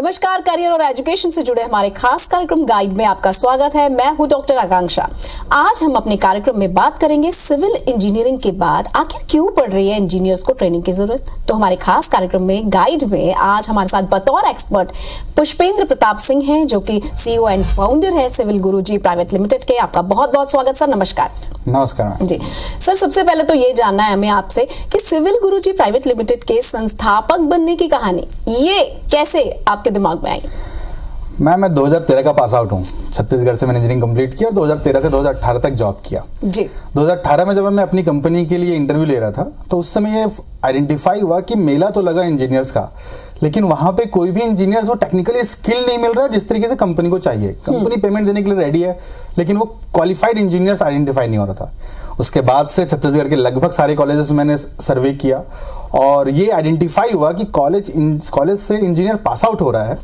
नमस्कार, करियर और एजुकेशन से जुड़े हमारे खास कार्यक्रम गाइड में आपका स्वागत है। मैं हूं डॉक्टर आकांक्षा। आज हम अपने कार्यक्रम में बात करेंगे सिविल इंजीनियरिंग के बाद आखिर क्यों पड़ रही है इंजीनियर्स को ट्रेनिंग की जरूरत। तो हमारे खास कार्यक्रम में गाइड में आज हमारे साथ बतौर एक्सपर्ट पुष्पेंद्र प्रताप सिंह हैं, जो कि CEO एंड फाउंडर है सिविल गुरुजी प्राइवेट लिमिटेड के। आपका बहुत बहुत स्वागत सर। नमस्कार। नमस्कार जी सर, सबसे पहले तो ये जानना है हमें आपसे कि सिविल गुरुजी प्राइवेट लिमिटेड के संस्थापक बनने की कहानी ये कैसे आपके दिमाग में आई? मैं 2013 का पास आउट हूँ। छत्तीसगढ़ से मैंने इंजीनियरिंग कंप्लीट किया और 2013 से 2018 तक जॉब किया। जी 2018 में जब मैं अपनी कंपनी के लिए इंटरव्यू ले रहा था तो उस समय ये आइडेंटिफाई हुआ कि मेला तो लगा इंजीनियर्स का, लेकिन वहां पे कोई भी इंजीनियर्स वो टेक्निकली स्किल नहीं मिल रहा जिस तरीके से कंपनी को चाहिए। कंपनी पेमेंट देने के लिए रेडी है, लेकिन वो क्वालिफाइड इंजीनियर्स आइडेंटिफाई नहीं हो रहा था। उसके बाद से छत्तीसगढ़ के लगभग सारे कॉलेजेस मैंने सर्वे किया और ये आइडेंटिफाई हुआ कि कॉलेज से इंजीनियर पास आउट हो रहा है,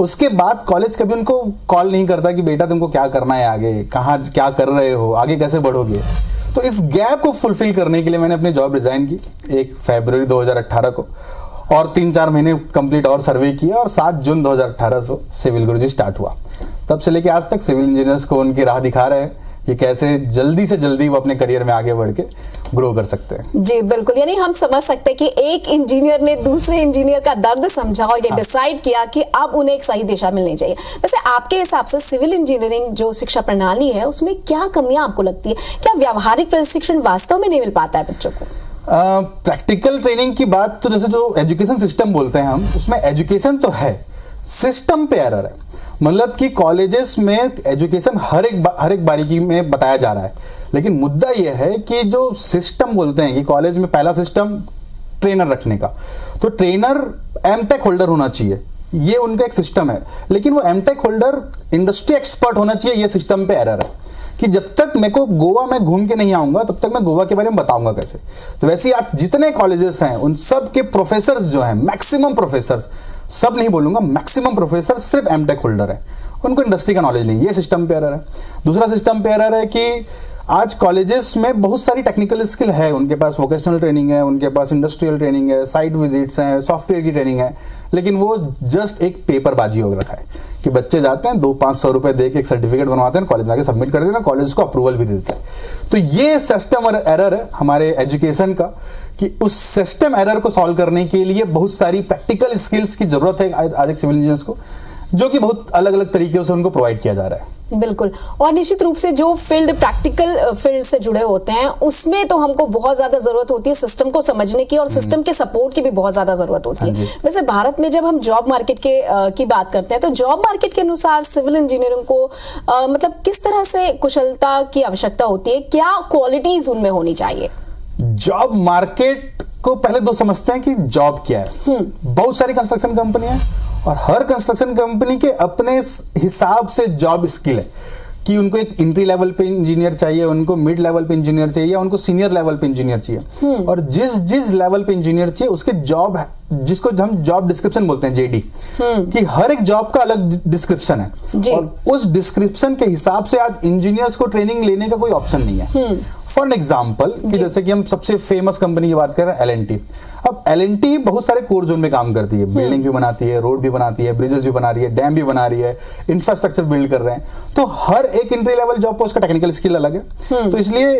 उसके बाद कॉलेज कभी उनको कॉल नहीं करता कि बेटा तुमको क्या करना है, आगे कहाँ क्या कर रहे हो, आगे कैसे बढ़ोगे। तो इस गैप को फुलफिल करने के लिए मैंने अपनी जॉब रिजाइन की 1 फरवरी 2018 को और 3-4 महीने कंप्लीट और सर्वे किया और 7 जून 2018 से सिविल गुरुजी स्टार्ट हुआ। तब से लेके आज तक सिविल इंजीनियर्स को उनकी राह दिखा रहे हैं ये कैसे जल्दी से जल्दी वो अपने करियर में आगे बढ़ के ग्रो कर सकते हैं। जी बिल्कुल, यानी हम समझ सकते हैं कि एक इंजीनियर ने दूसरे इंजीनियर का दर्द समझा और ये डिसाइड किया कि अब उन्हें एक सही दिशा मिलनी चाहिए। वैसे आपके हिसाब से सिविल इंजीनियरिंग जो शिक्षा प्रणाली है उसमें क्या कमियां आपको लगती है? क्या व्यावहारिक प्रशिक्षण वास्तव में नहीं मिल पाता है बच्चों को? प्रैक्टिकल ट्रेनिंग की बात तो जैसे जो एजुकेशन सिस्टम बोलते हैं हम, उसमें एजुकेशन तो है, सिस्टम पे एरर है। मतलब कि कॉलेजेस में एजुकेशन हर एक बारीकी में बताया जा रहा है, लेकिन मुद्दा यह है कि जो सिस्टम बोलते हैं कि कॉलेज में पहला सिस्टम ट्रेनर रखने का, तो ट्रेनर एमटेक होल्डर होना चाहिए, ये उनका एक सिस्टम है। लेकिन वो एमटेक होल्डर इंडस्ट्री एक्सपर्ट होना चाहिए, ये सिस्टम पे एरर है कि जब तक मेरे को गोवा में घूम के नहीं आऊंगा तब तक मैं गोवा के बारे में बताऊंगा कैसे। तो वैसे ही आज जितने कॉलेजेस हैं उन सब के प्रोफेसर्स जो हैं, मैक्सिमम प्रोफेसर्स, सब नहीं बोलूंगा, मैक्सिमम प्रोफेसर सिर्फ एमटेक होल्डर है, उनको इंडस्ट्री का नॉलेज नहीं। ये सिस्टम पे एरर है। दूसरा सिस्टम पे एरर है कि आज कॉलेजेस में बहुत सारी टेक्निकल स्किल है, उनके पास वोकेशनल ट्रेनिंग है, उनके पास इंडस्ट्रियल ट्रेनिंग है, साइट विजिट्स हैं, सॉफ्टवेयर की ट्रेनिंग है, लेकिन वो जस्ट एक पेपरबाजी हो रखा है कि बच्चे जाते हैं 200-500 रुपए दे के एक सर्टिफिकेट बनवाते हैं, कॉलेज में आके सबमिट कर देते हैं, कॉलेज को अप्रूवल भी देते हैं। तो ये सिस्टम एरर है हमारे एजुकेशन का कि उस सिस्टम एरर को सॉल्व करने के लिए बहुत सारी प्रैक्टिकल स्किल्स की जरूरत है आज एक सिविल इंजीनियर्स को, जो कि बहुत अलग अलग तरीके से उनको प्रोवाइड किया जा रहा है। बिल्कुल, और निश्चित रूप से जो प्रैक्टिकल फील्ड से जुड़े होते हैं उसमें तो हमको बहुत ज्यादा जरूरत होती है सिस्टम को समझने की और सिस्टम के सपोर्ट की भी बहुत ज्यादा जरूरत होती है। वैसे भारत में जब हम जॉब मार्केट की बात करते हैं तो जॉब मार्केट के अनुसार सिविल इंजीनियरिंग को मतलब किस तरह से कुशलता की आवश्यकता होती है, क्या क्वालिटीज उनमें होनी चाहिए? जॉब मार्केट को पहले दो समझते हैं कि जॉब क्या है। बहुत सारी कंस्ट्रक्शन कंपनी है और हर कंस्ट्रक्शन कंपनी के अपने हिसाब से जॉब स्किल है कि उनको एक एंट्री लेवल पे इंजीनियर चाहिए, उनको मिड लेवल पे इंजीनियर चाहिए या उनको सीनियर लेवल पे इंजीनियर चाहिए। और जिस लेवल पे इंजीनियर चाहिए उसके जॉब है, जिसको हम जॉब डिस्क्रिप्शन बोलते हैं, जेडी, कि हर एक जॉब का अलग डिस्क्रिप्शन है और उस डिस्क्रिप्शन के हिसाब से आज इंजीनियर्स को ट्रेनिंग लेने का कोई ऑप्शन नहीं है। फॉर एग्जाम्पल कि जैसे कि हम सबसे फेमस कंपनी की बात कर रहे हैं L&T। अब L&T बहुत सारे कोर जोन में काम करती है, बिल्डिंग भी बनाती है, रोड भी बनाती है, ब्रिजेस भी बना रही है, डैम भी बना रही है, इंफ्रास्ट्रक्चर बिल्ड कर रहे हैं। तो हर एक एंट्री लेवल जॉब पोस्ट का टेक्निकल स्किल अलग है। तो इसलिए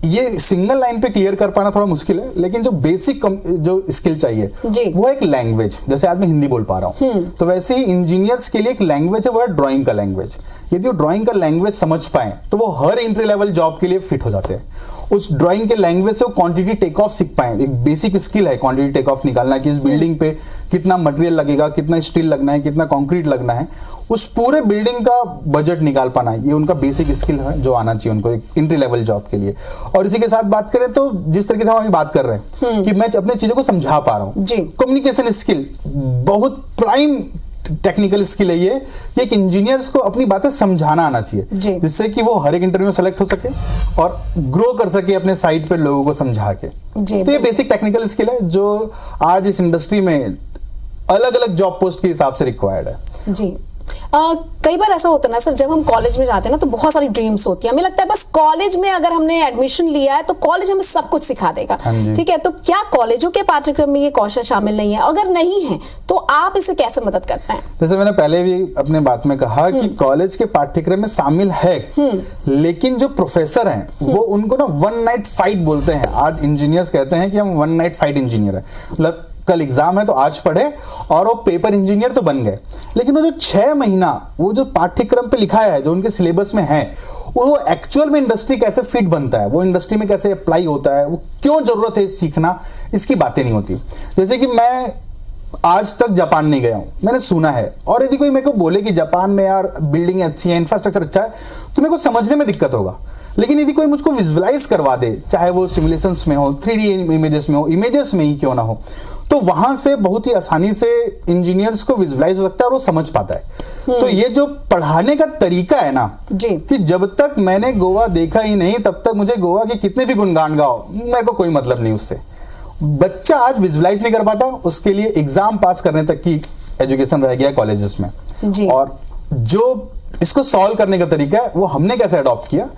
ये सिंगल लाइन पे क्लियर कर पाना थोड़ा मुश्किल है, लेकिन जो बेसिक जो स्किल चाहिए वो एक लैंग्वेज, जैसे आज मैं हिंदी बोल पा रहा हूँ, तो वैसे ही इंजीनियर्स के लिए एक लैंग्वेज है, वो है ड्राइंग का लैंग्वेज। यदि वो ड्राइंग का लैंग्वेज समझ पाए तो वो हर एंट्री लेवल जॉब के लिए फिट हो जाते हैं। उस ड्राइंग के लैंग्वेज से वो क्वांटिटी टेक ऑफ सीख पाए, एक बेसिक स्किल है क्वांटिटी टेक ऑफ निकालना कि इस बिल्डिंग पे कितना मटेरियल लगेगा, कितना स्टील लगना है, कितना कंक्रीट लगना है, उस पूरे बिल्डिंग का बजट निकाल पाना, ये उनका बेसिक स्किल है जो आना चाहिए उनको एक एंट्री लेवल जॉब के लिए। और इसी के साथ बात करें तो जिस तरीके से हम अभी बात कर रहे हैं कि मैं अपने चीजों को समझा पा रहा हूँ, कम्युनिकेशन स्किल बहुत प्राइम टेक्निकल स्किल है ये कि एक इंजीनियर्स को अपनी बातें समझाना आना चाहिए, जिससे कि वो हर एक इंटरव्यू में सेलेक्ट हो सके और ग्रो कर सके अपने साइट पे लोगों को समझा के। तो ये बेसिक टेक्निकल स्किल है जो आज इस इंडस्ट्री में अलग अलग जॉब पोस्ट के हिसाब से रिक्वायर्ड है। जी कई बार ऐसा होता है ना सर, जब हम कॉलेज में जाते हैं ना तो बहुत सारी ड्रीम्स होती है, हमें लगता है बस कॉलेज में अगर हमने एडमिशन लिया है तो कॉलेज हमें सब कुछ सिखा देगा। ठीक है, तो क्या कॉलेजों के पाठ्यक्रम में ये कौशल शामिल नहीं है? अगर नहीं है तो आप इसे कैसे मदद करते हैं? जैसे मैंने पहले भी अपने बात में कहा कि कॉलेज के पाठ्यक्रम में शामिल है, लेकिन जो प्रोफेसर हैं वो उनको ना वन नाइट फाइट बोलते हैं। आज इंजीनियर्स कहते हैं कि हम वन नाइट फाइट इंजीनियर है, मतलब कल एग्जाम है तो आज पढ़े और वो पेपर इंजीनियर तो बन गए। लेकिन वो जो 6 महीना वो जो पाठ्यक्रम पे लिखा है, जो उनके सिलेबस में है, वो एक्चुअल में इंडस्ट्री कैसे फिट बनता है, वो इंडस्ट्री में कैसे अप्लाई होता है, वो क्यों जरूरत है सीखना, इसकी बातें नहीं होती। जैसे कि मैं आज तक जापान नहीं गया हूं, मैंने सुना है, और यदि कोई मेरे को बोले कि जापान में यार बिल्डिंग अच्छी है, इंफ्रास्ट्रक्चर अच्छा है, तो मेरे को समझने में दिक्कत होगा। लेकिन यदि कोई मुझको विजुअलाइज करवा दे, चाहे वो सिमुलेशंस में हो, 3D इमेजेस में हो, इमेजेस में ही क्यों ना हो, तो वहां से बहुत ही आसानी से इंजीनियर्स को विजुअलाइज हो सकता है और वो समझ पाता है। तो ये जो पढ़ाने का तरीका है ना जी, कि जब तक मैंने गोवा देखा ही नहीं तब तक मुझे गोवा के कितने भी गुणगान गाओ, मेरे को कोई मतलब नहीं उससे। बच्चा आज विजुअलाइज नहीं कर पाता, उसके लिए एग्जाम पास करने तक की एजुकेशन रह गया कॉलेजेस में जी। और जो इसको सॉल्व करने का तरीका है वो हमने कैसे अडॉप्ट किया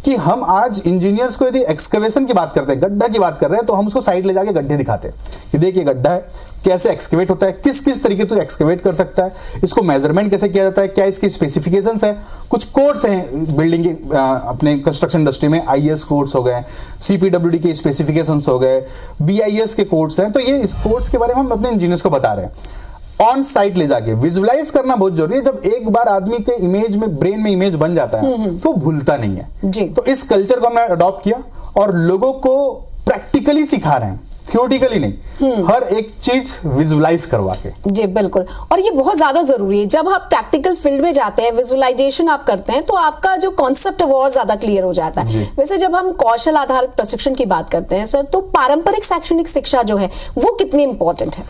कि हम आज इंजीनियर्स को यदि एक्सकवेशन की बात करते हैं, गड्ढा की बात कर रहे हैं, तो हम उसको साइड ले जाके गड्ढे दिखाते हैं कि देखिए गड्ढा है, कैसे एक्सकवेट होता है, किस किस तरीके से एक्सकवेट कर सकता है, इसको मेजरमेंट कैसे किया जाता है, क्या इसकी स्पेसिफिकेशंस है। कुछ कोड्स हैं बिल्डिंग के अपने कंस्ट्रक्शन इंडस्ट्री में, IS कोड्स हो गए, CPWD के स्पेसिफिकेशंस हो गए, BIS के कोड्स हैं। तो ये इस कोड्स के बारे में हम अपने इंजीनियर्स को बता रहे हैं। ऑन साइट ले जाके विजुअलाइज करना बहुत जरूरी है। जब एक बार आदमी के इमेज में, ब्रेन में इमेज बन जाता है तो भूलता नहीं है जी। तो इस कल्चर को हमने अडॉप्ट किया और लोगों को प्रैक्टिकली सिखा रहे हैं, थियोरेटिकली नहीं, हर एक चीज विजुअलाइज करवा के। जी बिल्कुल, और ये बहुत ज्यादा जरूरी है। जब आप प्रैक्टिकल फील्ड में जाते हैं, विजुअलाइजेशन आप करते हैं, तो आपका जो कॉन्सेप्ट है वो और ज्यादा क्लियर हो जाता है। वैसे जब हम कौशल आधारित प्रशिक्षण की बात करते हैं सर, तो पारंपरिक शैक्षणिक शिक्षा जो है वो कितनी इंपॉर्टेंट है?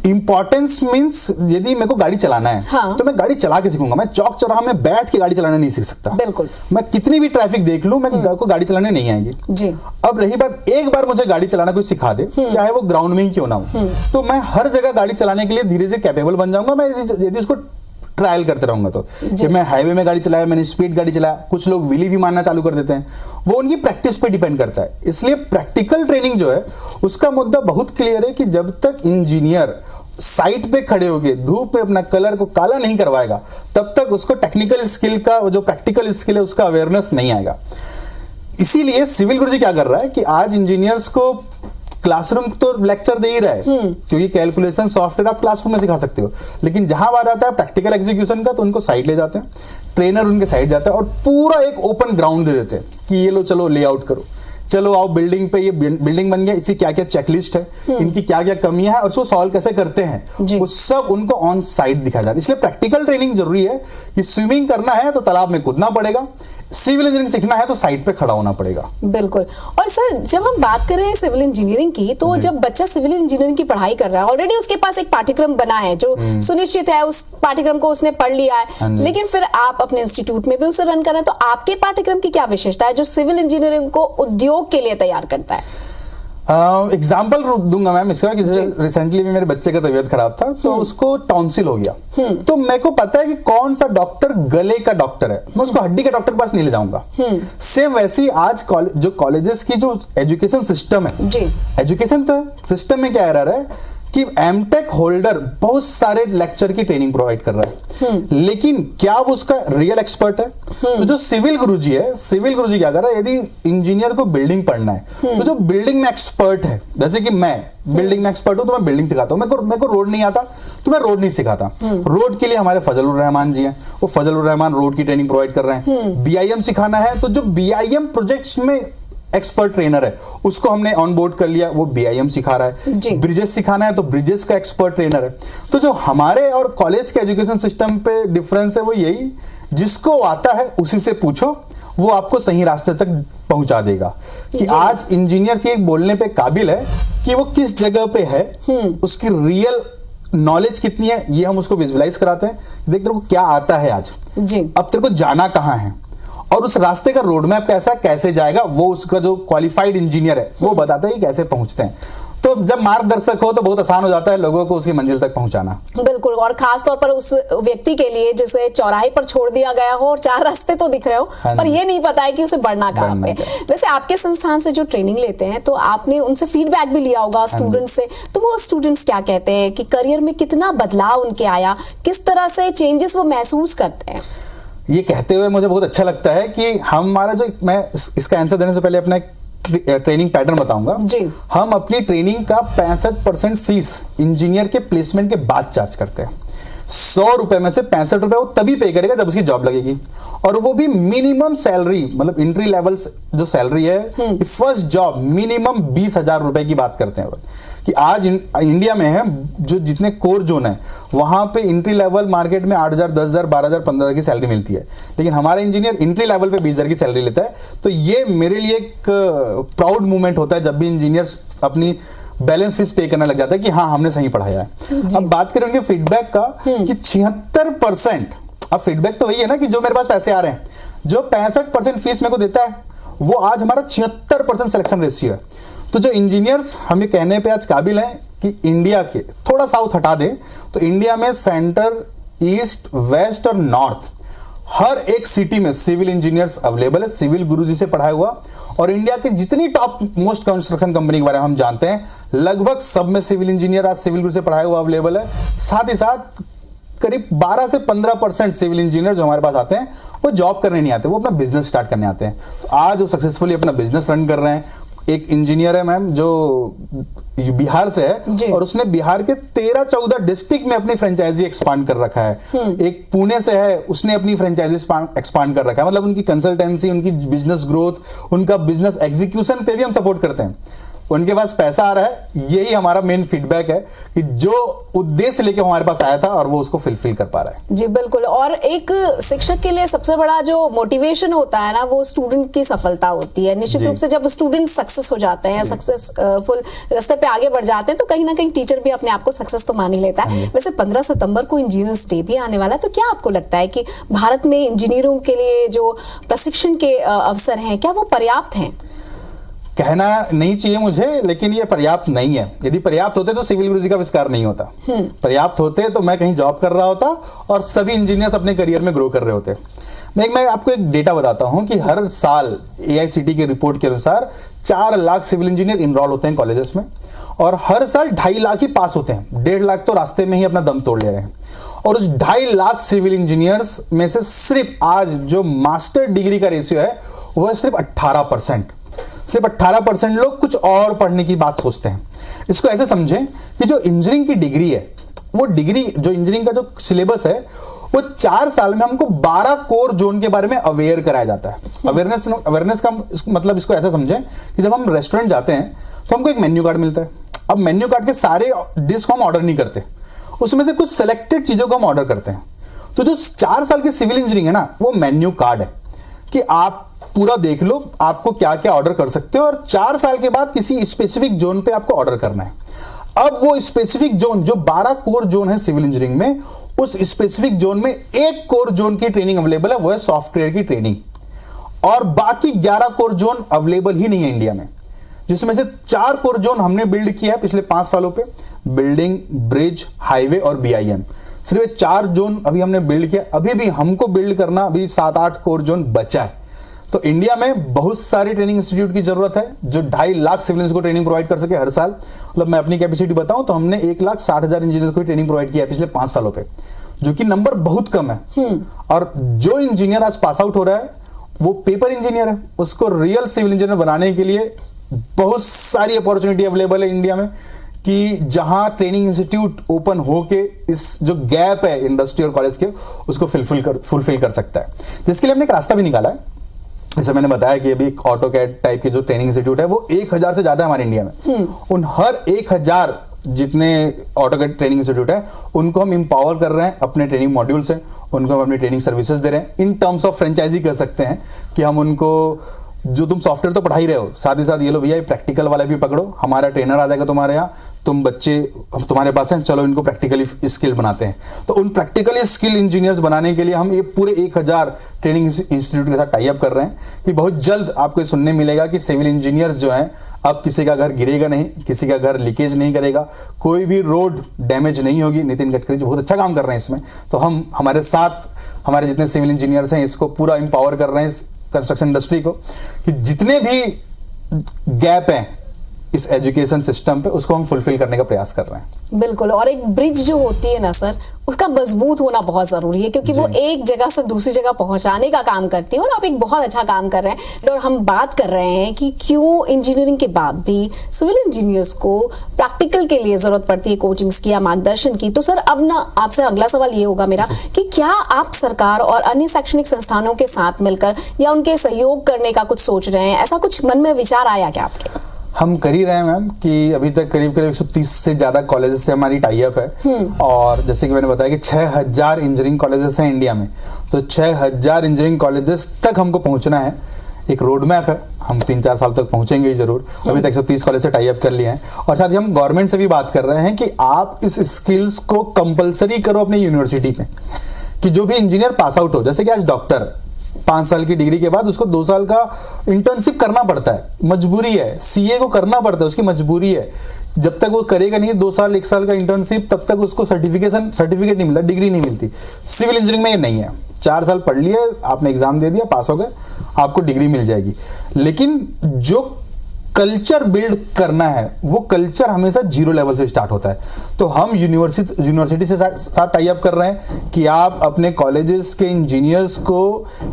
इंपॉर्टेंस मीन्स यदि मेरे को गाड़ी चलाना है हाँ। तो मैं गाड़ी चला के सीखूंगा। मैं चौक चौराहा में बैठ के गाड़ी चलाना नहीं सीख सकता। बिल्कुल। मैं कितनी भी ट्रैफिक देख लूं, मैं को गाड़ी चलाने नहीं आएगी जी। अब रही बात, एक बार मुझे गाड़ी चलाना कोई सिखा दे, चाहे वो ग्राउंड में ही क्यों ना हो, तो मैं हर जगह गाड़ी चलाने के लिए धीरे धीरे कैपेबल बन जाऊंगा। मैं यदि उसको ट्रायल करते रहूंगा तो कि मैं हाईवे में गाड़ी चलाया, मैंने स्पीड गाड़ी चलाया। कुछ लोग व्हीली भी मारना चालू कर देते हैं, वो उनकी प्रैक्टिस पे डिपेंड करता है। इसलिए प्रैक्टिकल ट्रेनिंग जो है उसका मुद्दा बहुत क्लियर है कि जब तक इंजीनियर साइट पे खड़े होके धूप में अपना कलर को काला नहीं करवाएगा तब तक उसको टेक्निकल स्किल का, जो प्रैक्टिकल स्किल है उसका अवेयरनेस नहीं आएगा। इसीलिए सिविल गुरुजी क्या कर रहा है कि आज इंजीनियर्स को क्लासरूम तो लेक्चर दे ही रहा है, क्योंकि कैलकुलेशन सॉफ्टवेयर आप क्लासरूम में सिखा सकते हो, लेकिन जहां बात आता है प्रैक्टिकल एग्जीक्यूशन का तो उनको साइट ले जाते हैं, ट्रेनर उनके साइड जाता है और पूरा एक ओपन ग्राउंड दे देते हैं कि ये लो चलो लेआउट करो, चलो आओ बिल्डिंग पे, ये बिल्डिंग बन गया, इसकी क्या क्या चेकलिस्ट है, इनकी क्या क्या कमियां हैं और उसको सॉल्व कैसे करते हैं, वो सब उनको ऑन साइट दिखाया जाता है। इसलिए प्रैक्टिकल ट्रेनिंग जरूरी है कि स्विमिंग करना है तो तालाब में कूदना पड़ेगा, सिविल इंजीनियरिंग सीखना है तो साइट पे खड़ा होना पड़ेगा। बिल्कुल। और सर जब हम बात कर रहे हैं सिविल इंजीनियरिंग की, तो जब बच्चा सिविल इंजीनियरिंग की पढ़ाई कर रहा है, ऑलरेडी उसके पास एक पाठ्यक्रम बना है जो सुनिश्चित है, उस पाठ्यक्रम को उसने पढ़ लिया है, लेकिन फिर आप अपने इंस्टीट्यूट में भी उसे रन कर रहे हैं, तो आपके पाठ्यक्रम की क्या विशेषता है जो सिविल इंजीनियरिंग को उद्योग के लिए तैयार करता है? एग्जाम्पल दूंगा मैम इसका कि रिसेंटली भी मेरे बच्चे का तबीयत खराब था तो उसको टॉन्सिल हो गया, तो मेरे को पता है कि कौन सा डॉक्टर गले का डॉक्टर है, मैं उसको हड्डी के डॉक्टर के पास नहीं ले जाऊंगा। सेम वैसे ही आज जो कॉलेजेस की जो एजुकेशन सिस्टम है, एजुकेशन तो सिस्टम में क्या रहा है कि एमटेक होल्डर बहुत सारे लेक्चर की ट्रेनिंग प्रोवाइड कर रहा है, लेकिन क्या वो उसका रियल एक्सपर्ट है? तो जो सिविल गुरुजी है, सिविल गुरुजी क्या कर रहा है, यदि इंजीनियर को बिल्डिंग पढ़ना है तो जो बिल्डिंग में एक्सपर्ट है, जैसे कि मैं बिल्डिंग में एक्सपर्ट हूं तो मैं बिल्डिंग सिखाता हूं, मेरे को रोड नहीं आता तो मैं रोड नहीं सिखाता। रोड के लिए हमारे फजलुर रहमान जी हैं, वो फजलुर रहमान रोड की ट्रेनिंग प्रोवाइड कर रहे हैं। BIM सिखाना है तो जो BIM प्रोजेक्ट्स में एक्सपर्ट ट्रेनर है उसको हमने ऑन बोर्ड कर लिया, वो BIM सिखा रहा है। ब्रिजेस सिखाना है तो ब्रिजेस का एक्सपर्ट ट्रेनर है। तो जो हमारे और कॉलेज के एजुकेशन सिस्टम पे डिफरेंस है वो यही, जिसको आता है उसी से पूछो, वो आपको सही रास्ते तक पहुंचा देगा। कि आज इंजीनियर की एक बोलने पे काबिल है कि वो किस जगह पे है, उसकी रियल नॉलेज कितनी है, ये हम उसको विजुअलाइज कराते हैं। देख तेरे को क्या आता है आज, अब तेरे को जाना कहाँ है और उस रास्ते का रोड मैप कैसा कैसे जाएगा, वो उसका जो क्वालिफाइड इंजीनियर है वो बताता है कि कैसे पहुंचते हैं। तो जब मार्गदर्शक हो तो बहुत आसान हो जाता है लोगों को उसकी मंजिल तक पहुंचाना। बिल्कुल, और खास तौर पर उस व्यक्ति के लिए जिसे चौराहे पर छोड़ दिया गया हो और 4 रास्ते तो दिख रहे हो, पर ये नहीं पता है कि उसे बढ़ना कहाँ पे। वैसे आपके संस्थान से जो ट्रेनिंग लेते हैं तो आपने उनसे फीडबैक भी लिया होगा स्टूडेंट्स से, तो वो स्टूडेंट्स क्या कहते हैं कि करियर में कितना बदलाव उनके आया, किस तरह से चेंजेस वो महसूस करते हैं? ये कहते हुए मुझे बहुत अच्छा लगता है कि हमारा जो, मैं इसका आंसर देने से पहले अपना ट्रेनिंग पैटर्न बताऊंगा। हम अपनी ट्रेनिंग का 65% फीस इंजीनियर के प्लेसमेंट के बाद चार्ज करते हैं। 100 रुपए में से 65 रुपए वो तभी पे करेगा जब उसकी जॉब लगेगी, और वो भी मिनिमम सैलरी, मतलब एंट्री लेवल जो सैलरी है, फर्स्ट जॉब मिनिमम 20,000 रुपए की बात करते हैं कि आज इंडिया में है जो जितने कोर जोन है वहां पे एंट्री लेवल मार्केट में 8,000, 10,000, 12,000, 15,000 की सैलरी मिलती है, लेकिन हमारा इंजीनियर एंट्री लेवल पे 20,000 की सैलरी लेता है। तो ये मेरे लिए एक प्राउड मूवमेंट होता है जब भी इंजीनियर्स अपनी बैलेंस फीस पे करने लग जाता है कि हाँ हमने सही पढ़ाया है। अब बात करेंगे फीडबैक का कि 76%, अब फीडबैक तो वही है ना कि जो मेरे पास पैसे आ रहे हैं, जो 65% फीस मेरे को देता है वो आज हमारा 76% सिलेक्शन रेशियो है। तो जो इंजीनियर्स हमें कहने पे आज काबिल हैं कि इंडिया के थोड़ा साउथ हटा दें तो इंडिया में सेंटर, ईस्ट, वेस्ट और नॉर्थ हर एक सिटी में सिविल इंजीनियर्स अवेलेबल है, सिविल गुरुजी से पढ़ाया हुआ। और इंडिया की जितनी टॉप मोस्ट कंस्ट्रक्शन कंपनी के बारे में हम जानते हैं लगभग सब में सिविल इंजीनियर आज सिविल गुरु से पढ़ाया हुआ अवेलेबल है। साथ ही साथ करीब 12 से 15% सिविल इंजीनियर जो हमारे पास आते हैं वो जॉब करने नहीं आते, वो अपना बिजनेस स्टार्ट करने आते हैं। तो आज वो सक्सेसफुली अपना बिजनेस रन कर रहे हैं। एक इंजीनियर है मैम जो बिहार से है और उसने बिहार के 13-14 डिस्ट्रिक्ट में अपनी फ्रेंचाइजी एक्सपांड कर रखा है। एक पुणे से है, उसने अपनी फ्रेंचाइजी एक्सपांड कर रखा है। मतलब उनकी कंसल्टेंसी, उनकी बिजनेस ग्रोथ, उनका बिजनेस एग्जीक्यूशन पे भी हम सपोर्ट करते हैं। उनके पास पैसा आ रहा है, यही हमारा मेन फीडबैक है कि जो उद्देश्य लेके हमारे पास आया था और वो उसको फुलफिल कर पा रहा है। जी बिल्कुल, और एक शिक्षक के लिए सबसे बड़ा जो मोटिवेशन होता है ना वो स्टूडेंट की सफलता होती है। निश्चित रूप से जब स्टूडेंट सक्सेस हो जाते हैं, सक्सेसफुल रास्ते पे आगे बढ़ जाते हैं तो कहीं ना कहीं टीचर भी अपने आप को सक्सेस तो मान ही लेता है। वैसे 15 सितंबर को इंजीनियर्स डे भी आने वाला है, तो क्या आपको लगता है कि भारत में इंजीनियरों के लिए जो प्रशिक्षण के अवसर हैं क्या वो पर्याप्त हैं? कहना नहीं चाहिए मुझे, लेकिन ये पर्याप्त नहीं है। यदि पर्याप्त होते तो सिविल गुरुजी का आविष्कार नहीं होता। पर्याप्त होते तो मैं कहीं जॉब कर रहा होता और सभी इंजीनियर्स अपने करियर में ग्रो कर रहे होते। मैं आपको एक डेटा बताता हूं कि हर साल AICTE की रिपोर्ट के अनुसार 4 लाख सिविल इंजीनियर इनरोल होते हैं कॉलेजेस में, और हर साल 2.5 लाख ही पास होते हैं। 1.5 लाख तो रास्ते में ही अपना दम तोड़ ले रहे हैं। और उस 2.5 लाख सिविल इंजीनियर्स में से सिर्फ आज जो मास्टर डिग्री का रेशियो है वो है सिर्फ 18%। सिर्फ 18% लोग कुछ और पढ़ने की बात सोचते हैं। इसको ऐसे समझें कि जो इंजीनियरिंग की डिग्री है, वो डिग्री जो इंजीनियरिंग का जो सिलेबस है वो 4 साल में हमको 12 कोर जोन के बारे में अवेयर कराया जाता है। अवेयरनेस का मतलब इसको ऐसा समझें कि जब हम रेस्टोरेंट जाते हैं तो हमको एक मेन्यू कार्ड मिलता है। अब मेन्यू कार्ड के सारे डिश को हम ऑर्डर नहीं करते, उसमें से कुछ सिलेक्टेड चीजों को हम ऑर्डर करते हैं। तो जो 4 साल की सिविल इंजीनियरिंग है ना, वो मेन्यू कार्ड है कि आप पूरा देख लो आपको क्या क्या ऑर्डर कर सकते हो, और 4 साल के बाद किसी स्पेसिफिक जोन पे आपको ऑर्डर करना है। अब वो स्पेसिफिक जोन जो 12 कोर जोन है सिविल इंजीनियरिंग में, उस स्पेसिफिक जोन में एक कोर जोन की ट्रेनिंग अवेलेबल है, वो है सॉफ्टवेयर की ट्रेनिंग। और बाकी 11 कोर जोन अवेलेबल ही नहीं है इंडिया में, जिसमें से 4 कोर जोन हमने बिल्ड किया है पिछले 5 सालों पे। बिल्डिंग, ब्रिज, हाईवे और BIM, सिर्फ 4 जोन अभी हमने बिल्ड किया। अभी भी हमको बिल्ड करना अभी 7-8 कोर जोन बचा है। तो इंडिया में बहुत सारी ट्रेनिंग इंस्टीट्यूट की जरूरत है जो 2.5 लाख सिविलियंस को ट्रेनिंग प्रोवाइड कर सके हर साल। मतलब मैं अपनी कैपेसिटी बताऊं तो हमने 1,60,000 इंजीनियर को ट्रेनिंग प्रोवाइड किया है पिछले 5 सालों पे, जो कि नंबर बहुत कम है। और जो इंजीनियर आज पास आउट हो रहा है वो पेपर इंजीनियर है, उसको रियल सिविल इंजीनियर बनाने के लिए बहुत सारी अपॉर्चुनिटी अवेलेबल है इंडिया में, कि जहां ट्रेनिंग इंस्टीट्यूट ओपन होके इस जो गैप है इंडस्ट्री और कॉलेज के उसको फुलफिल कर सकता है। जिसके लिए हमने एक रास्ता भी निकाला है। जैसे मैंने बताया कि अभी ऑटोकैड टाइप के जो ट्रेनिंग इंस्टीट्यूट है वो 1,000 से ज्यादा है हमारे इंडिया में। उन हर 1,000 जितने ऑटोकैड ट्रेनिंग इंस्टीट्यूट है उनको हम एम्पावर कर रहे हैं अपने ट्रेनिंग मॉड्यूल से, उनको हम अपनी ट्रेनिंग सर्विसेज दे रहे हैं। इन टर्म्स ऑफ फ्रेंचाइजी कर सकते हैं कि हम उनको जो तुम सॉफ्टवेयर तो पढ़ा ही रहे हो, साथ ही साथ ये लो भैया प्रैक्टिकल वाला भी पकड़ो, हमारा ट्रेनर आ जाएगा तुम्हारे यहाँ, तुम बच्चे तुम्हारे पास हैं, चलो इनको प्रैक्टिकली स्किल बनाते हैं। तो उन प्रैक्टिकली स्किल इंजीनियर्स बनाने के लिए हम ये पूरे 1000 ट्रेनिंग इंस्टीट्यूट के साथ टाई अप कर रहे हैं कि बहुत जल्द आपको ये सुनने मिलेगा कि सिविल इंजीनियर्स जो हैं अब किसी का घर गिरेगा नहीं, किसी का घर लीकेज नहीं करेगा, कोई भी रोड डैमेज नहीं होगी। नितिन गडकरी जी बहुत अच्छा काम कर रहे हैं इसमें। तो हम हमारे साथ हमारे जितने सिविल इंजीनियर्स हैं इसको पूरा एम्पावर कर रहे हैं, कंस्ट्रक्शन इंडस्ट्री को, कि जितने भी गैप हैं इस एजुकेशन सिस्टम पे उसको हम फुलफिल करने का प्रयास कर रहे हैं। बिल्कुल। और एक ब्रिज जो होती है ना सर, उसका मजबूत होना बहुत जरूरी है, क्योंकि वो एक जगह से दूसरी जगह पहुंचाने का काम करती है, और आप एक बहुत अच्छा काम कर रहे हैं। और हम बात कर रहे हैं कि क्यों इंजीनियरिंग के बाद भी सिविल इंजीनियर्स को प्रैक्टिकल के लिए जरूरत पड़ती है कोचिंग्स की या मार्गदर्शन की। तो सर अब ना आपसे अगला सवाल ये होगा मेरा कि क्या आप सरकार और अन्य शैक्षणिक संस्थानों के साथ मिलकर या उनके सहयोग करने का कुछ सोच रहे हैं? ऐसा कुछ मन में विचार आया क्या आपके? हम कर ही रहे हैं मैम, कि अभी तक करीब 130 से ज्यादा कॉलेजेस से हमारी टाई अप है। और जैसे कि मैंने बताया कि 6000 इंजीनियरिंग कॉलेजेस हैं इंडिया में, तो 6000 इंजीनियरिंग कॉलेजेस तक हमको पहुंचना है। एक रोड मैप है, हम 3-4 साल तक पहुंचेंगे ही जरूर। अभी तक 130 कॉलेज से टाई अप कर लिए हैं। और साथ ही हम गवर्नमेंट से भी बात कर रहे हैं कि आप इस स्किल्स को कंपलसरी करो अपनी यूनिवर्सिटी में, कि जो भी इंजीनियर पास आउट हो, जैसे कि आज डॉक्टर 5 साल की डिग्री के बाद उसको 2 साल का इंटर्नशिप करना पड़ता है, मजबूरी है। सीए को करना पड़ता है, उसकी मजबूरी है। जब तक वो करेगा नहीं 2 साल 1 साल का इंटर्नशिप, तब तक उसको सर्टिफिकेट नहीं मिलता, डिग्री नहीं मिलती। सिविल इंजीनियरिंग में ये नहीं है। 4 साल पढ़ लिए, आपने एग्जाम दे दिया, पास हो गए, आपको डिग्री मिल जाएगी। लेकिन जो कल्चर बिल्ड करना है वो कल्चर हमेशा 0 लेवल से स्टार्ट होता है। तो हम यूनिवर्सिटी से साथ टाई अप कर रहे हैं कि आप अपने कॉलेजेस के इंजीनियर्स को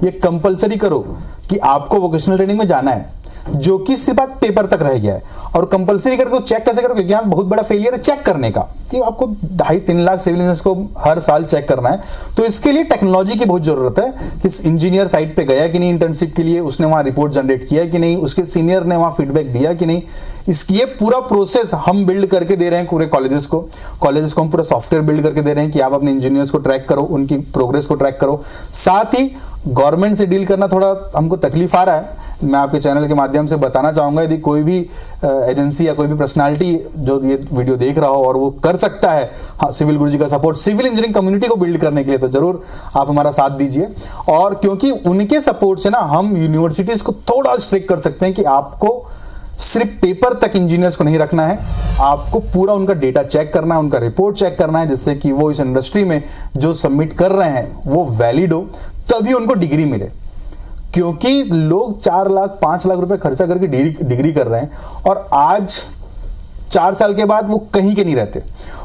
ये कंपलसरी करो कि आपको वोकेशनल ट्रेनिंग में जाना है, जो कि सिर्फ आज पेपर तक रह गया है। और कंपलसरी करके चेक कैसे करो, क्योंकि यहाँ बहुत बड़ा फेलियर है चेक करने का, कि आपको 2.5-3 लाख सिविल इंजीनियर्स को हर साल चेक करना है। तो इसके लिए टेक्नोलॉजी की बहुत जरूरत है कि इंजीनियर साइट पे गया कि नहीं इंटर्नशिप के लिए, उसने वहां रिपोर्ट जनरेट किया कि नहीं, उसके सीनियर ने वहां फीडबैक दिया कि नहीं। ये पूरा प्रोसेस हम बिल्ड करके दे रहे हैं पूरे कॉलेजेस को हम पूरा सॉफ्टवेयर बिल्ड करके दे रहे हैं कि आप अपने इंजीनियर्स को ट्रैक करो, उनकी प्रोग्रेस को ट्रैक करो। साथ ही गवर्नमेंट से डील करना थोड़ा हमको तकलीफ आ रहा है। मैं आपके चैनल के माध्यम से बताना चाहूंगा, यदि कोई भी एजेंसी या कोई भी पर्सनालिटी जो ये वीडियो देख रहा हो और वो कर सकता है हाँ सिविल गुरुजी का सपोर्ट सिविल इंजीनियरिंग कम्युनिटी को बिल्ड करने के लिए, तो जरूर आप हमारा साथ दीजिए। और क्योंकि उनके सपोर्ट से ना हम यूनिवर्सिटीज को थोड़ा स्ट्रिक्ट कर सकते हैं कि आपको सिर्फ पेपर तक इंजीनियर्स को नहीं रखना है, आपको पूरा उनका डेटा चेक करना है, उनका रिपोर्ट चेक करना है, जिससे कि वो इस इंडस्ट्री में जो सबमिट कर रहे हैं वो वैलिड हो, तभी उनको डिग्री मिले। क्योंकि लोग 4 लाख 5 लाख रुपए खर्चा करके डिग्री कर रहे हैं और आज 4 साल के बाद वो कहीं के नहीं रहते।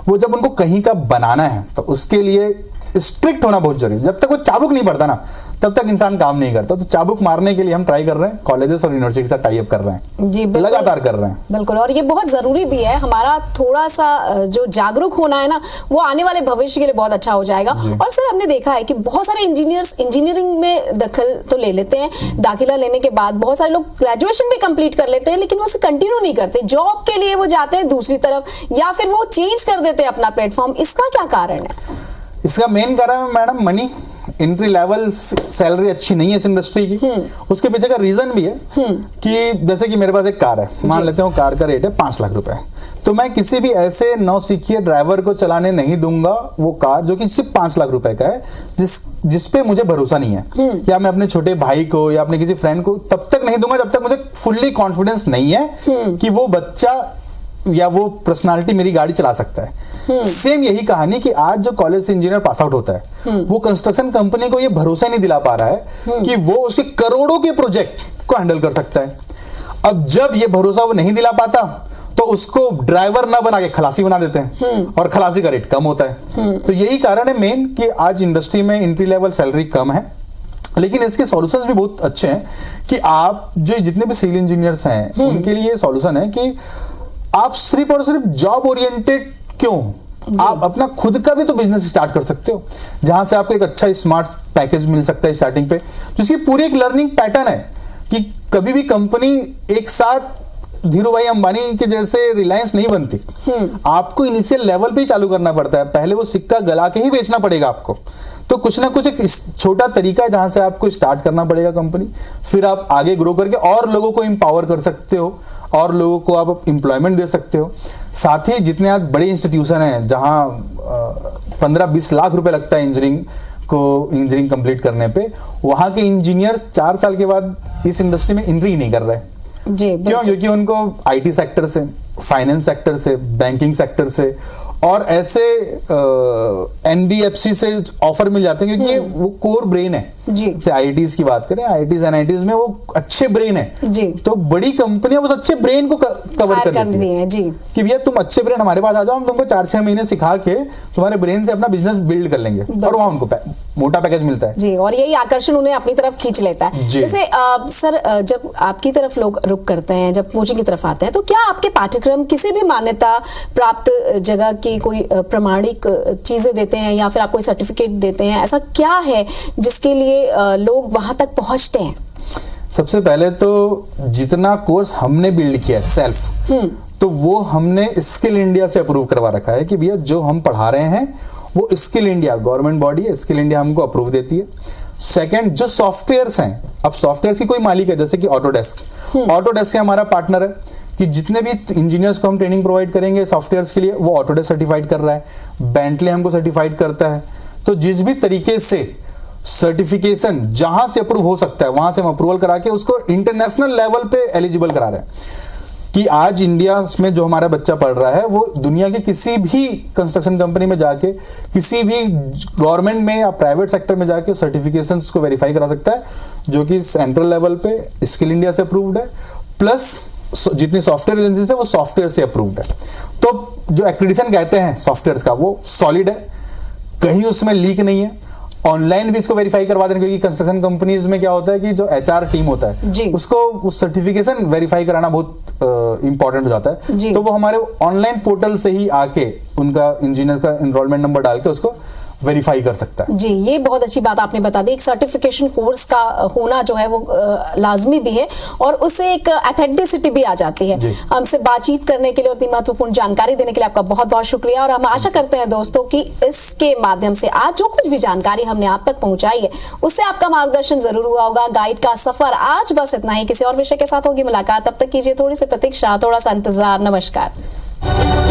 वो जब उनको कहीं का बनाना है तो उसके लिए स्ट्रिक्ट होना बहुत जरूरी है। जब तक वो चाबुक नहीं पड़ता ना तब तक इंसान काम नहीं करता। तो चाबुक मारने के लिए हम ट्राई कर रहे हैं, कॉलेजेस और यूनिवर्सिटी के साथ टाई अप कर रहे हैं जी, लगातार कर रहे हैं। बिल्कुल, और ये बहुत जरूरी भी है। हमारा थोड़ा सा जो जागरूक होना है ना, वो आने वाले भविष्य के लिए बहुत अच्छा हो जाएगा। और सर हमने देखा है कि बहुत सारे इंजीनियर्स इंजीनियरिंग में दखल तो ले लेते हैं, दाखिला लेने के बाद बहुत सारे लोग ग्रेजुएशन भी कंप्लीट कर लेते हैं, लेकिन वो उसे कंटिन्यू नहीं करते, जॉब के लिए वो जाते हैं दूसरी तरफ, या फिर वो चेंज कर देते हैं अपना प्लेटफॉर्म। इसका क्या कारण है? इसका मेन कारण है madam money. Entry level salary अच्छी नहीं है इस इंडस्ट्री की। उसके पीछे का रीजन भी है कि जैसे कि मेरे पास एक कार है, मान लेते हो कार का रेट है 5 लाख रुपए, तो मैं किसी भी ऐसे नौसिखिए ड्राइवर को चलाने नहीं दूंगा वो कार जो कि सिर्फ 5 लाख रुपए का है, जिस पे मुझे भरोसा नहीं है। या मैं अपने छोटे भाई को या अपने किसी फ्रेंड को तब तक नहीं दूंगा जब तक मुझे फुल्ली कॉन्फिडेंस नहीं है कि वो बच्चा या वो पर्सनालिटी मेरी गाड़ी चला सकता है। सेम यही कहानी कि आज जो कॉलेज से इंजीनियर पास आउट होता है वो कंस्ट्रक्शन कंपनी को ये भरोसा नहीं दिला पा रहा है कि वो उसके करोड़ों के प्रोजेक्ट को हैंडल कर सकता है। अब जब ये भरोसा वो नहीं दिला पाता तो उसको ड्राइवर ना बना के खलासी बना देते हैं और खलासी का रेट कम होता है। तो यही कारण है मेन कि आज इंडस्ट्री में एंट्री लेवल सैलरी कम है। लेकिन इसके सॉल्यूशंस भी बहुत अच्छे हैं कि आप जो जितने भी सिविल इंजीनियर्स हैं उनके लिए सॉल्यूशन है कि आप सिर्फ और सिर्फ जॉब ओरिएंटेड क्यों, आप अपना खुद का भी तो बिजनेस स्टार्ट कर सकते हो, जहां से आपको एक अच्छा स्मार्ट पैकेज मिल सकता है स्टार्टिंग पे, जिसकी पूरी एक लर्निंग पैटर्न है कि कभी भी कंपनी एक साथ धीरू भाई अंबानी के जैसे रिलायंस नहीं बनती। आपको इनिशियल लेवल पे ही चालू करना पड़ता है, पहले वो सिक्का गला के ही बेचना पड़ेगा आपको। तो कुछ ना कुछ एक छोटा तरीका है जहां से आपको स्टार्ट करना पड़ेगा कंपनी, फिर आप आगे ग्रो करके और लोगों को एम्पावर कर सकते हो और लोगों को आप एम्प्लॉयमेंट दे सकते हो। साथ ही जितने आज बड़े इंस्टीट्यूशन हैं जहां 15-20 लाख रुपए लगता है इंजीनियरिंग कंप्लीट करने पे, वहां के इंजीनियर्स 4 साल के बाद इस इंडस्ट्री में एंट्री नहीं कर रहे जी। क्यों? क्योंकि उनको आईटी सेक्टर से, फाइनेंस सेक्टर से, बैंकिंग सेक्टर से और ऐसे एनबीएफसी से ऑफर मिल जाते हैं, क्योंकि वो कोर ब्रेन है जी। जैसे आईआईटीज की बात करें, आईआईटीज एनआईटीज में वो अच्छे ब्रेन है जी। तो बड़ी कंपनियां उस अच्छे ब्रेन को कवर कर देती है जी कि भैया तुम अच्छे ब्रेन हमारे पास आ जाओ, हम तुमको 4-6 महीने सिखा के तुम्हारे ब्रेन से अपना बिजनेस बिल्ड कर लेंगे, और वहां उनको मोटा पैकेज मिलता है जी। और यही आकर्षण उन्हें अपनी तरफ खींच लेता है। जैसे सर, जब आपकी तरफ लोग रुक करते हैं, जब कोचिंग की तरफ आते हैं, तो क्या आपके पाठ्यक्रम किसी भी मान्यता प्राप्त जगह की कोई प्रमाणिक चीजें देते हैं या फिर आप कोई सर्टिफिकेट देते हैं? ऐसा क्या है जिसके लिए लोग वहां तक पहुंचते हैं? सबसे पहले तो जितना कोर्स हमने बिल्ड किया है सेल्फ, तो वो हमने स्किल इंडिया से अप्रूव करवा रखा है कि भैया जो हम पढ़ा रहे हैं वो स्किल इंडिया, गवर्नमेंट बॉडी है, स्किल इंडिया हमको अप्रूव देती है। सेकंड, जो सॉफ्टवेयर्स हैं, अब सॉफ्टवेयर की कोई मालिक है जैसे कि ऑटोडेस्क हमारा पार्टनर है कि जितने भी इंजीनियर्स को हम ट्रेनिंग प्रोवाइड करेंगे सॉफ्टवेयर्स के लिए, वो ऑटोडेस्क सर्टिफाइड कर रहा है, बेंटले हमको सर्टिफाइड करता है। तो जिस भी तरीके से सर्टिफिकेशन जहां से अप्रूव हो सकता है वहां से हम अप्रूवल करा के उसको इंटरनेशनल लेवल पे एलिजिबल करा रहे हैं कि आज इंडिया में जो हमारा बच्चा पढ़ रहा है वो दुनिया के किसी भी कंस्ट्रक्शन कंपनी में जाके, किसी भी गवर्नमेंट में या प्राइवेट सेक्टर में जाके सर्टिफिकेशंस को वेरीफाई करा सकता है, जो कि सेंट्रल लेवल पे स्किल इंडिया से अप्रूव्ड है, प्लस जितनी सॉफ्टवेयर एजेंसी है वो सॉफ्टवेयर से अप्रूव्ड है। तो जो एक्रेडिटेशन कहते हैं सॉफ्टवेयर का वो सॉलिड है, कहीं उसमें लीक नहीं है। ऑनलाइन भी इसको वेरीफाई करवा देना, क्योंकि कंस्ट्रक्शन कंपनीज में क्या होता है कि जो एचआर टीम होता है उसको उस सर्टिफिकेशन वेरीफाई कराना बहुत इंपॉर्टेंट हो जाता है। तो वो हमारे ऑनलाइन पोर्टल से ही आके उनका इंजीनियर का एनरोलमेंट नंबर डाल के उसको वेरीफाई कर सकता है। जी, ये बहुत अच्छी बात आपने बता दी। एक सर्टिफिकेशन कोर्स का होना जो है वो लाजमी भी है और उससे एक ऑथेंटिसिटी भी आ जाती है। हमसे बातचीत करने के लिए और इतनी महत्वपूर्ण जानकारी देने के लिए आपका बहुत बहुत शुक्रिया। और हम आशा करते हैं दोस्तों कि इसके माध्यम से आज जो कुछ भी जानकारी हमने आप तक पहुंचाई है उससे आपका मार्गदर्शन जरूर हुआ होगा। गाइड का सफर आज बस इतना ही, किसी और विषय के साथ होगी मुलाकात। तब तक कीजिए थोड़ी सी प्रतीक्षा, थोड़ा सा इंतजार। नमस्कार।